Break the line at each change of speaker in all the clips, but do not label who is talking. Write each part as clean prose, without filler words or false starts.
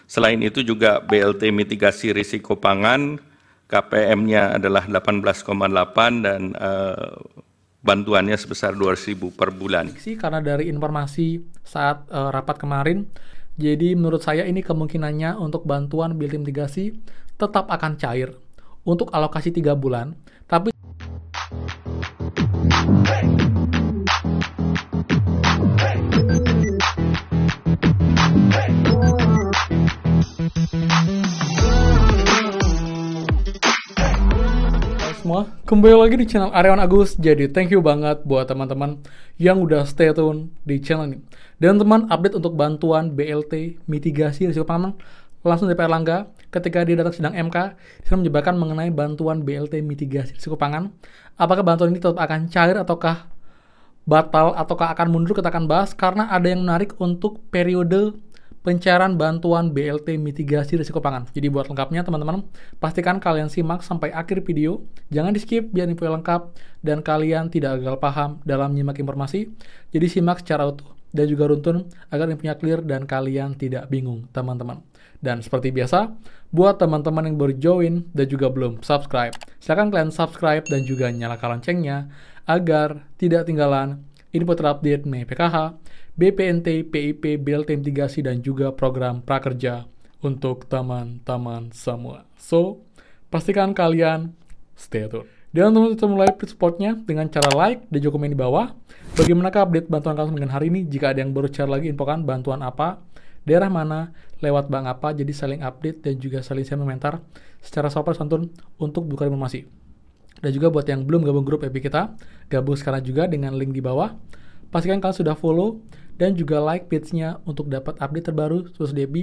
Selain itu juga BLT mitigasi risiko pangan, KPM-nya adalah 18,8 dan bantuannya sebesar 200.000 per bulan.
Karena dari informasi saat rapat kemarin, jadi menurut saya ini kemungkinannya untuk bantuan BLT mitigasi tetap akan cair untuk alokasi 3 bulan, tapi semua, kembali lagi di channel Aryawan Agus. Jadi thank you banget buat teman-teman yang udah stay tune di channel ini. Dan teman, update untuk bantuan BLT mitigasi risiko pangan langsung dari Pak Erlangga ketika dia datang sidang MK, dia menjelaskan mengenai bantuan BLT mitigasi risiko pangan. Apakah bantuan ini tetap akan cair ataukah batal ataukah akan mundur, kita akan bahas karena ada yang menarik untuk periode pencairan bantuan BLT mitigasi risiko pangan. Jadi buat lengkapnya teman-teman, pastikan kalian simak sampai akhir video. Jangan di skip biar info lengkap dan kalian tidak gagal paham dalam menyimak informasi. Jadi simak secara utuh dan juga runtun agar infonya clear dan kalian tidak bingung teman-teman. Dan seperti biasa, buat teman-teman yang baru join dan juga belum subscribe, silakan kalian subscribe dan juga nyalakan loncengnya agar tidak ketinggalan info terupdate mengenai PKH, BPNT, PIP, BLT mitigasi, dan juga program prakerja untuk teman-teman semua. So, pastikan kalian stay tune. Dan untuk mulai supportnya dengan cara like dan juga komen di bawah. Bagaimanakah update bantuan kalian dengan hari ini? Jika ada yang baru share lagi, infokan bantuan apa, daerah mana, lewat bank apa, jadi saling update dan juga saling share komentar secara sopan santun untuk buka informasi. Dan juga buat yang belum gabung grup FB kita, gabung sekarang juga dengan link di bawah. Pastikan kalian sudah follow dan juga like page-nya untuk dapat update terbaru khusus di FB.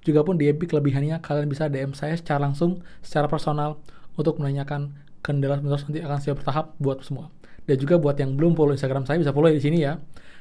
Juga pun di FB kelebihannya kalian bisa DM saya secara langsung, secara personal untuk menanyakan kendala nanti akan saya bertahap buat semua. Dan juga buat yang belum follow Instagram saya bisa follow di sini ya.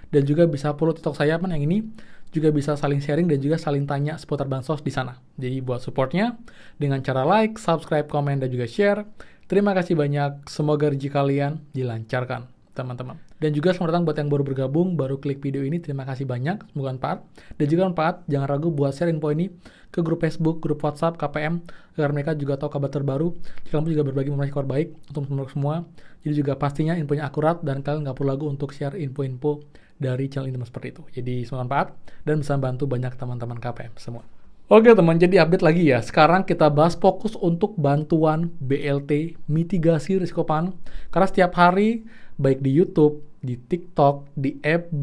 Dan juga bisa follow TikTok saya yang ini. Juga bisa saling sharing dan juga saling tanya seputar bansos di sana. Jadi buat supportnya dengan cara like, subscribe, komen, dan juga share. Terima kasih banyak. Semoga rezeki kalian dilancarkan, teman-teman. Dan juga selamat datang buat yang baru bergabung, baru klik video ini. Terima kasih banyak. Semoga manfaat. Dan juga manfaat, jangan ragu buat share info ini ke grup Facebook, grup WhatsApp, KPM, agar mereka juga tahu kabar terbaru. Kalian juga berbagi informasi kabar baik untuk semua. Jadi juga pastinya infonya akurat dan kalian nggak perlu ragu untuk share info-info dari channel ini seperti itu. Jadi semoga manfaat dan bisa membantu banyak teman-teman KPM semua. Oke teman, jadi update lagi ya. Sekarang kita bahas fokus untuk bantuan BLT mitigasi risiko pangan. Karena setiap hari, baik di YouTube, di TikTok, di FB,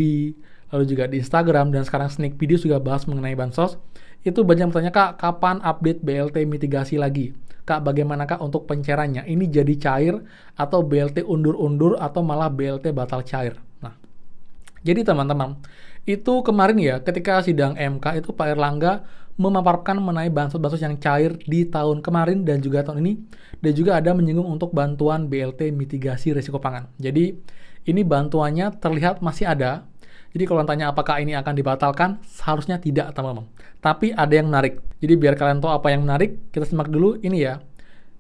lalu juga di Instagram, dan sekarang sneak video juga bahas mengenai bansos. Itu banyak yang bertanya, Kak, kapan update BLT mitigasi lagi? Kak, bagaimanakah untuk pencairannya? Ini jadi cair atau BLT undur-undur atau malah BLT batal cair? Nah, jadi teman-teman, itu kemarin ya, ketika sidang MK itu Pak Erlangga memaparkan mengenai bansos-bansos yang cair di tahun kemarin dan juga tahun ini, dan juga ada menyinggung untuk bantuan BLT mitigasi risiko pangan. Jadi ini bantuannya terlihat masih ada. Jadi kalau tanya apakah ini akan dibatalkan, seharusnya tidak teman-teman. Tapi ada yang menarik. Jadi biar kalian tahu apa yang menarik, kita simak dulu ini ya.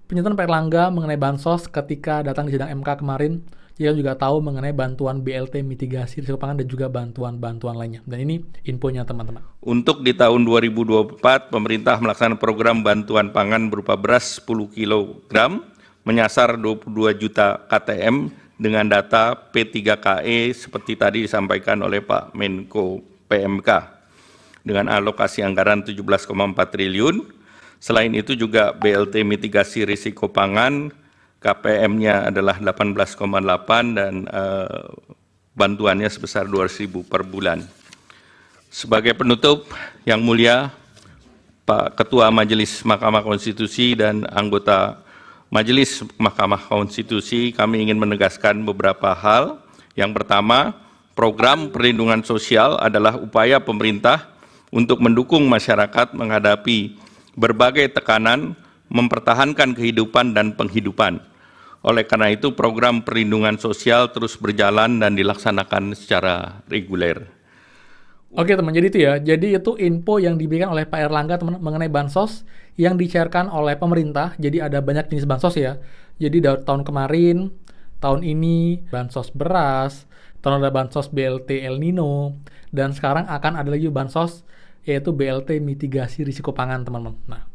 Pernyataan Pak Erlangga mengenai bansos ketika datang di sidang MK kemarin. Kita juga tahu mengenai bantuan BLT mitigasi risiko pangan dan juga bantuan-bantuan lainnya. Dan ini infonya teman-teman.
Untuk di tahun 2024, pemerintah melaksanakan program bantuan pangan berupa beras 10 kg menyasar 22 juta KTM dengan data P3KE seperti tadi disampaikan oleh Pak Menko PMK dengan alokasi anggaran 17,4 triliun. Selain itu juga BLT mitigasi risiko pangan, KPM-nya adalah 18,8 dan bantuannya sebesar 200.000 per bulan. Sebagai penutup, yang mulia Pak Ketua Majelis Mahkamah Konstitusi dan anggota Majelis Mahkamah Konstitusi, kami ingin menegaskan beberapa hal. Yang pertama, program perlindungan sosial adalah upaya pemerintah untuk mendukung masyarakat menghadapi berbagai tekanan, mempertahankan kehidupan dan penghidupan. Oleh karena itu, program perlindungan sosial terus berjalan dan dilaksanakan secara reguler.
Oke teman, jadi itu ya. Jadi itu info yang diberikan oleh Pak Erlangga teman mengenai bansos yang dicairkan oleh pemerintah. Jadi ada banyak jenis bansos ya. Jadi dari tahun kemarin, tahun ini bansos beras, tahun ada bansos BLT El Nino, dan sekarang akan ada lagi bansos yaitu BLT mitigasi risiko pangan, teman-teman. Nah,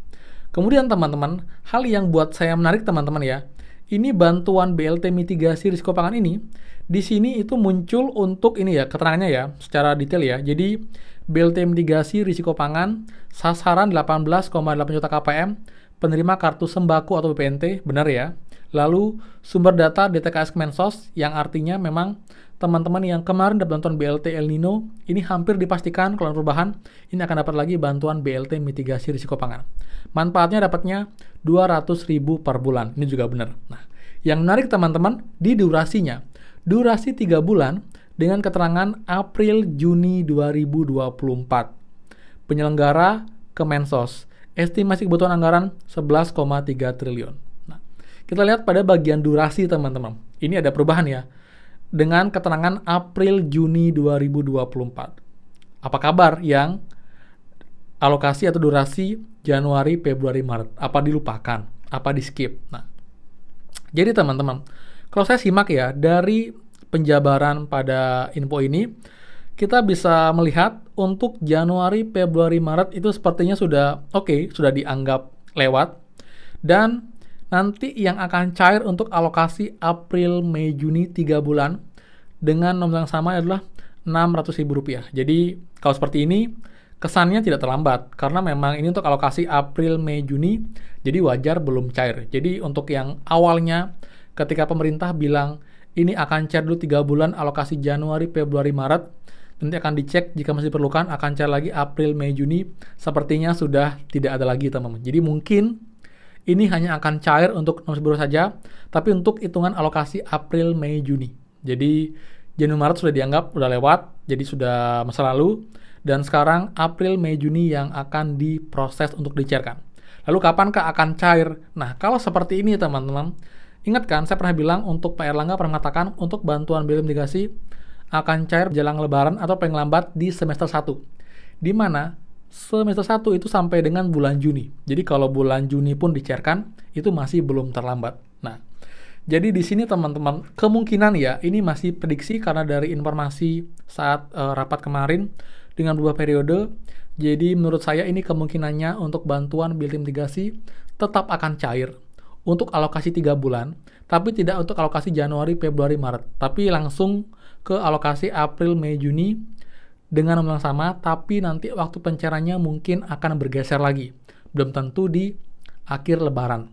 kemudian teman-teman, hal yang buat saya menarik teman-teman ya, ini bantuan BLT mitigasi risiko pangan ini, di sini itu muncul untuk ini ya, keterangannya ya, secara detail ya. Jadi, BLT mitigasi risiko pangan, sasaran 18,8 juta KPM, penerima kartu sembako atau BPNT, benar ya. Lalu, sumber data DTKS Kemensos, yang artinya memang teman-teman yang kemarin dapat bantuan BLT El Nino, ini hampir dipastikan kalau ada perubahan, ini akan dapat lagi bantuan BLT mitigasi risiko pangan. Manfaatnya dapatnya 200.000 per bulan, ini juga benar. Nah, yang menarik teman-teman, di durasinya, durasi 3 bulan dengan keterangan April-Juni 2024. Penyelenggara Kemensos, estimasi kebutuhan anggaran 11,3 triliun. Nah, kita lihat pada bagian durasi teman-teman, ini ada perubahan ya, dengan keterangan April-Juni 2024. Apa kabar yang alokasi atau durasi Januari, Februari, Maret? Apa dilupakan? Apa di-skip? Nah, jadi teman-teman, kalau saya simak ya, dari penjabaran pada info ini, kita bisa melihat untuk Januari, Februari, Maret itu sepertinya sudah oke, sudah dianggap lewat. Dan nanti yang akan cair untuk alokasi April, Mei, Juni 3 bulan dengan nominal yang sama adalah Rp600.000. Jadi kalau seperti ini kesannya tidak terlambat karena memang ini untuk alokasi April, Mei, Juni, jadi wajar belum cair. Jadi untuk yang awalnya ketika pemerintah bilang ini akan cair dulu 3 bulan alokasi Januari, Februari, Maret, nanti akan dicek jika masih diperlukan akan cair lagi April, Mei, Juni, sepertinya sudah tidak ada lagi teman-teman. Jadi mungkin ini hanya akan cair untuk nomor baru saja, tapi untuk hitungan alokasi April, Mei, Juni. Jadi Januari, Maret sudah dianggap sudah lewat, jadi sudah masa lalu, dan sekarang April, Mei, Juni yang akan diproses untuk dicairkan. Lalu kapankah akan cair? Nah, kalau seperti ini teman-teman, ingat kan saya pernah bilang untuk Pak Erlangga pernah mengatakan untuk bantuan BLT mitigasi akan cair jelang lebaran atau paling lambat di semester 1. Di mana semester 1 itu sampai dengan bulan Juni. Jadi kalau bulan Juni pun dicairkan, itu masih belum terlambat. Nah, jadi di sini teman-teman, kemungkinan ya, ini masih prediksi karena dari informasi saat rapat kemarin dengan 2 periode. Jadi menurut saya ini kemungkinannya untuk bantuan BLT mitigasi tetap akan cair untuk alokasi 3 bulan, tapi tidak untuk alokasi Januari, Februari, Maret, tapi langsung ke alokasi April, Mei, Juni dengan nomor yang sama, tapi nanti waktu pencairannya mungkin akan bergeser lagi. Belum tentu di akhir lebaran.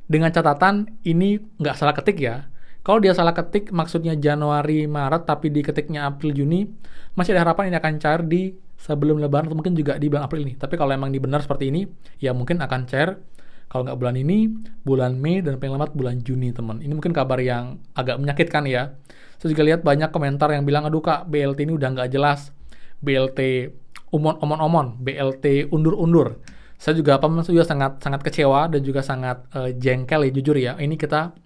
Dengan catatan, ini nggak salah ketik ya. Kalau dia salah ketik, maksudnya Januari, Maret, tapi diketiknya April, Juni, masih ada harapan ini akan cair di sebelum lebaran, atau mungkin juga di bulan April ini. Tapi kalau emang benar seperti ini, ya mungkin akan cair. Kalau nggak bulan ini, bulan Mei, dan paling lambat bulan Juni, teman. Ini mungkin kabar yang agak menyakitkan ya. Saya juga lihat banyak komentar yang bilang, aduh kak, BLT ini udah nggak jelas. BLT omon-omon, BLT undur-undur. Saya juga sangat kecewa dan juga sangat jengkel ya, jujur ya. Ini kita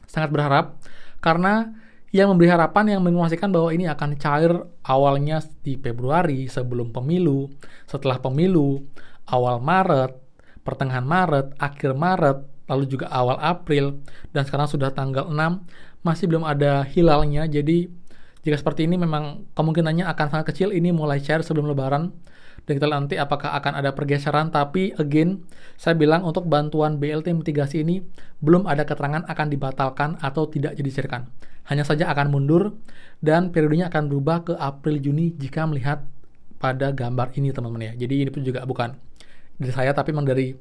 sangat berharap karena yang memberi harapan, yang menginformasikan bahwa ini akan cair awalnya di Februari sebelum pemilu, setelah pemilu, awal Maret, pertengahan Maret, akhir Maret, lalu juga awal April, dan sekarang sudah tanggal 6, masih belum ada hilalnya. Jadi jika seperti ini memang kemungkinannya akan sangat kecil ini mulai cair sebelum lebaran. Dan kita lihat nanti apakah akan ada pergeseran. Tapi again, saya bilang untuk bantuan BLT mitigasi ini belum ada keterangan akan dibatalkan atau tidak dicairkan. Hanya saja akan mundur dan periodenya akan berubah ke April, Juni jika melihat pada gambar ini teman-teman ya. Jadi ini pun juga bukan dari saya tapi memang dari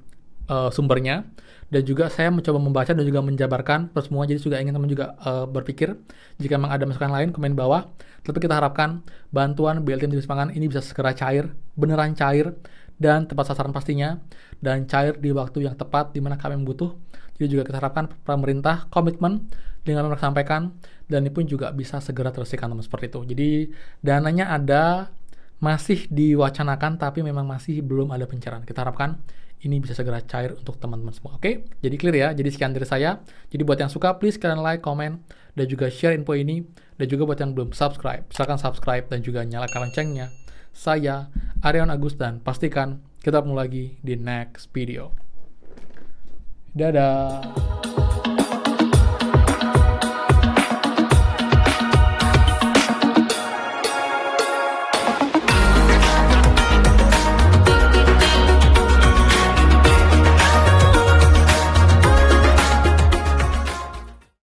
sumbernya. Dan juga saya mencoba membaca dan juga menjabarkan semua. Jadi juga ingin teman juga berpikir jika memang ada masukan lain komen bawah. Tapi kita harapkan bantuan BLT mitigasi pangan ini bisa segera cair, beneran cair dan tepat sasaran pastinya, dan cair di waktu yang tepat di mana kami butuh. Jadi juga kita harapkan pemerintah komitmen dengan mereka sampaikan, dan ini pun juga bisa segera terselesaikan teman seperti itu. Jadi dananya ada, masih diwacanakan tapi memang masih belum ada pencairan. Kita harapkan ini bisa segera cair untuk teman-teman semua. Oke? Jadi clear ya. Jadi sekian dari saya. Jadi buat yang suka, please kalian like, comment, dan juga share info ini. Dan juga buat yang belum subscribe, silakan subscribe dan juga nyalakan loncengnya. Saya Aryawan Agus dan pastikan kita ketemu lagi di next video. Dadah.